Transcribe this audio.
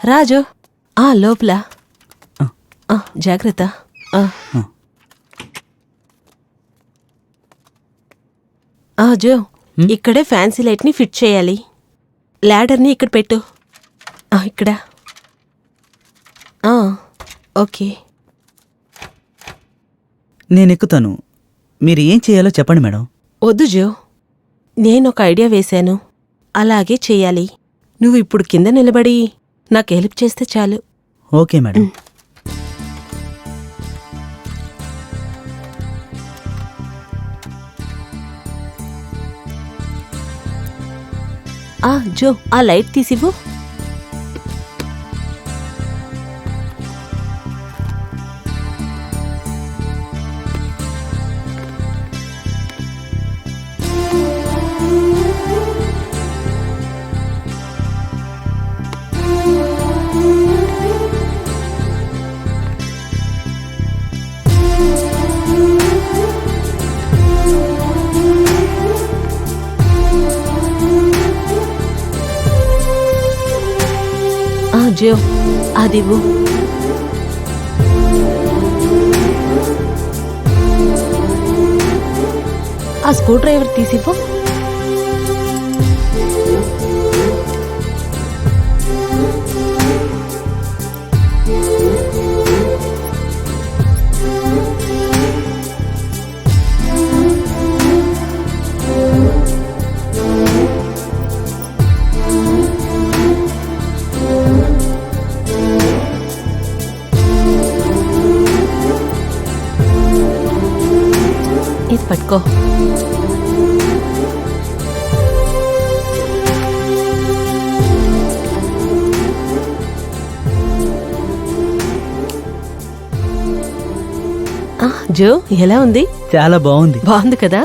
రాజు లోపల జాగ్రత్త. జో ఇక్కడే ఫ్యాన్సీ లైట్ని ఫిట్ చేయాలి. ల్యాడర్ని ఇక్కడ పెట్టు. ఇక్కడ. ఓకే. నేనెక్కుతాను. మీరు ఏం చేయాలో చెప్పండి మేడం. వద్దు జో, నేనొక ఐడియా వేశాను. అలాగే చెయ్యాలి. నువ్వు ఇప్పుడు కింద నిలబడి నాకు హెల్ప్ చేస్తే చాలు. Okay madam. జో ఆ లైట్ తీసివ్వు. జో అదివ్వు. ఆ స్క్రూ డ్రైవర్ తీసివ్వు. ఇది పట్టుకో. జో ఎలా ఉంది? చాలా బాగుంది. బాగుంది కదా.